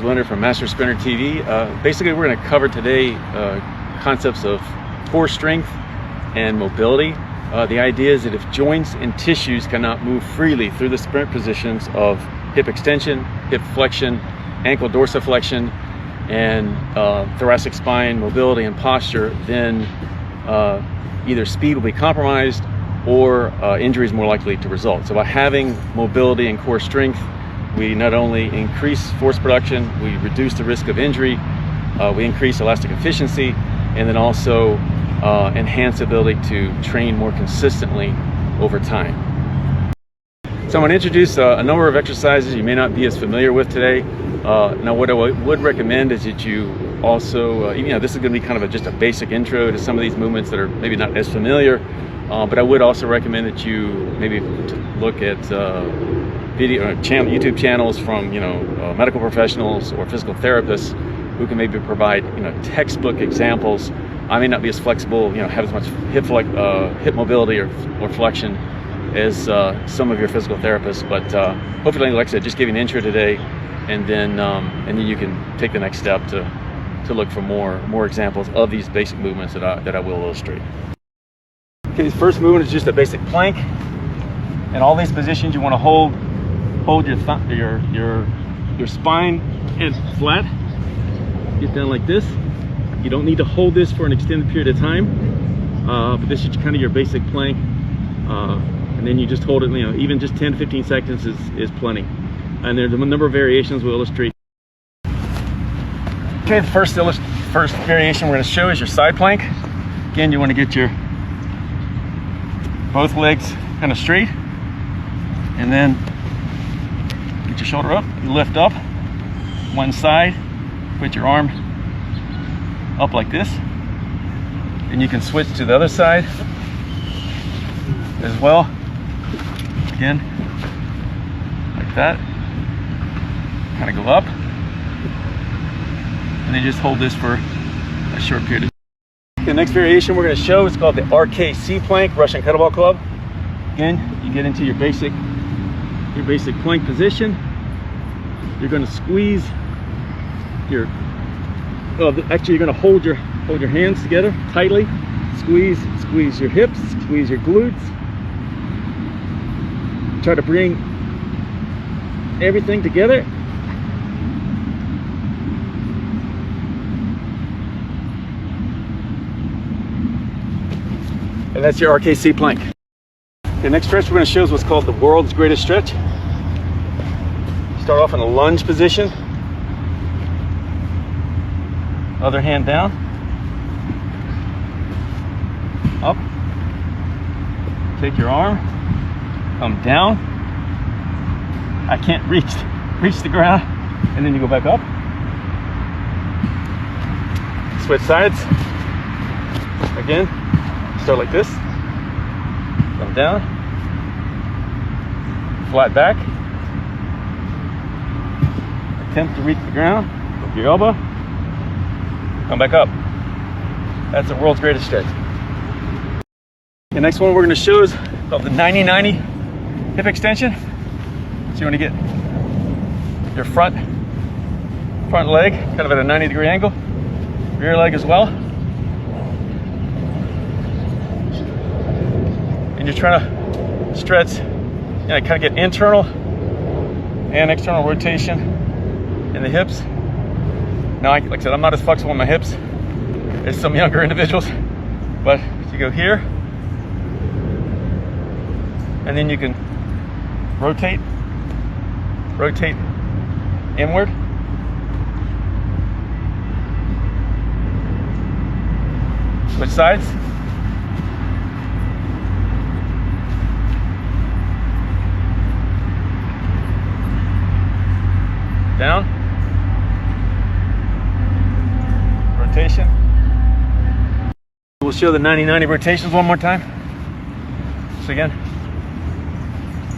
Blender from Master Sprinter TV. Basically, we're going to cover today concepts of core strength and mobility. The idea is that if joints and tissues cannot move freely through the sprint positions of hip extension, hip flexion, ankle dorsiflexion, and thoracic spine mobility and posture, then either speed will be compromised or injury is more likely to result. So by having mobility and core strength, we not only increase force production, we reduce the risk of injury, we increase elastic efficiency, and then also enhance the ability to train more consistently over time. So I'm going to introduce a number of exercises you may not be as familiar with today. Now what I would recommend is that you also, this is going to be kind of just a basic intro to some of these movements that are maybe not as familiar, but I would also recommend that you maybe look at YouTube channels from medical professionals or physical therapists who can maybe provide textbook examples. I may not be as flexible, have as much hip mobility or flexion as some of your physical therapists, but hopefully, like I said, just give you an intro today, and then you can take the next step to look for more examples of these basic movements that I will illustrate. Okay, this first movement is just a basic plank. In all these positions, you want to hold your spine and flat. Get down like this. You don't need to hold this for an extended period of time, but this is kind of your basic plank. And then you just hold it, even just 10 to 15 seconds is plenty. And there's a number of variations we'll illustrate. Okay, the first variation we're going to show is your side plank. Again, you want to get your both legs kind of straight, and then get your shoulder up. You lift up one side, put your arm up like this, and you can switch to the other side as well. Again, like that. Kind of go up, and then just hold this for a short period of time. The next variation we're going to show is called the RKC plank, Russian kettlebell club. Again, you get into your basic plank position. You're going to squeeze your actually you're going to hold your hands together tightly. Squeeze your hips, squeeze your glutes. Try to bring everything together. And that's your RKC plank. The next stretch we're going to show is what's called the world's greatest stretch. Start off in a lunge position. Other hand down. Up. Take your arm. Come down. I can't reach the ground. And then you go back up. Switch sides. Again. Start like this. Come down. Flat back. Attempt to reach the ground with your elbow. Come back up. That's the world's greatest stretch. The next one we're going to show is called the 90-90 hip extension. So you want to get your front leg kind of at a 90-degree angle. Rear leg as well. And you're trying to stretch, kind of get internal and external rotation in the hips. Now, like I said, I'm not as flexible in my hips as some younger individuals, but you go here, and then you can rotate inward. Switch sides. Down. Rotation. We'll show the 90-90 rotations one more time. So again,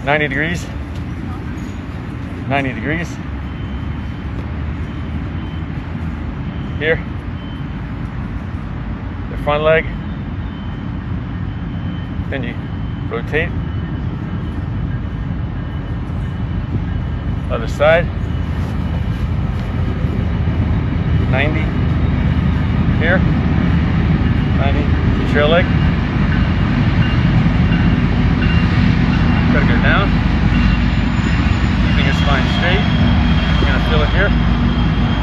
90 degrees, 90 degrees. Here. The front leg. Then you rotate. Other side. 90 here, 90 the trail leg. Gotta go down, keeping your spine straight. You're gonna feel it here,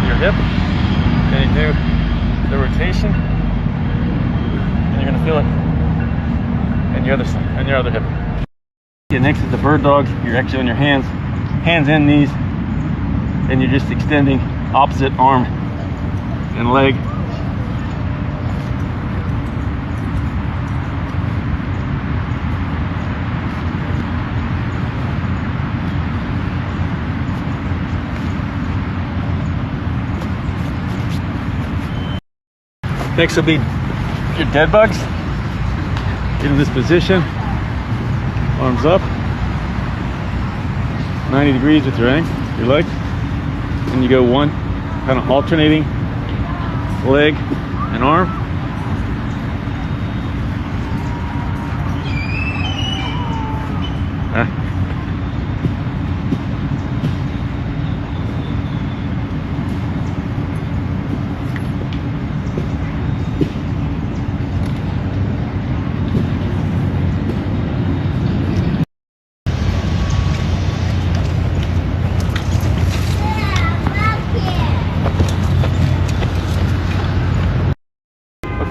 your hip. Then you do the rotation, and you're gonna feel it in your other side, and your other hip. Yeah, next is the bird dog. You're actually on your hands in knees, and you're just extending opposite arm and leg. Next will be your dead bugs. Get in this position, arms up, 90 degrees with your leg, and you go one, kind of alternating leg and arm.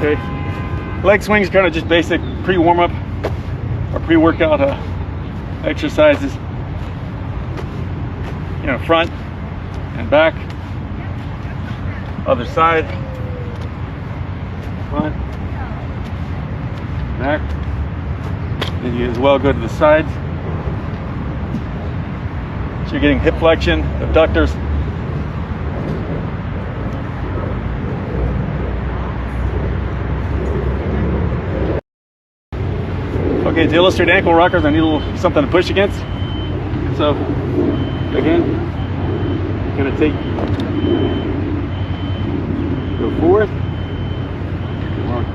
Okay, leg swings kind of just basic pre-warm-up or pre-workout exercises. You know, front and back, other side, front, back. Then you as well go to the sides. So you're getting hip flexion, abductors. Okay, to illustrate ankle rockers, I need a little something to push against. So, again, gonna go forward,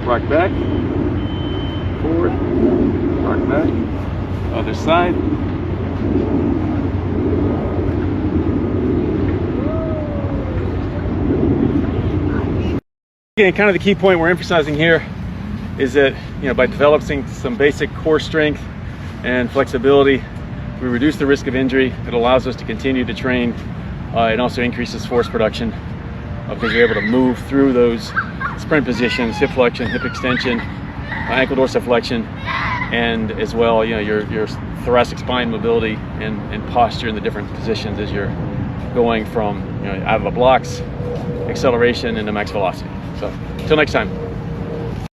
rock back, forward, rock back, other side. Again, kind of the key point we're emphasizing here is that, you know, by developing some basic core strength and flexibility, we reduce the risk of injury. It allows us to continue to train. It also increases force production because you're able to move through those sprint positions, hip flexion, hip extension, ankle dorsiflexion, and as well, you know, your thoracic spine mobility and posture in the different positions as you're going from, you know, out of a blocks, acceleration into max velocity. So, until next time.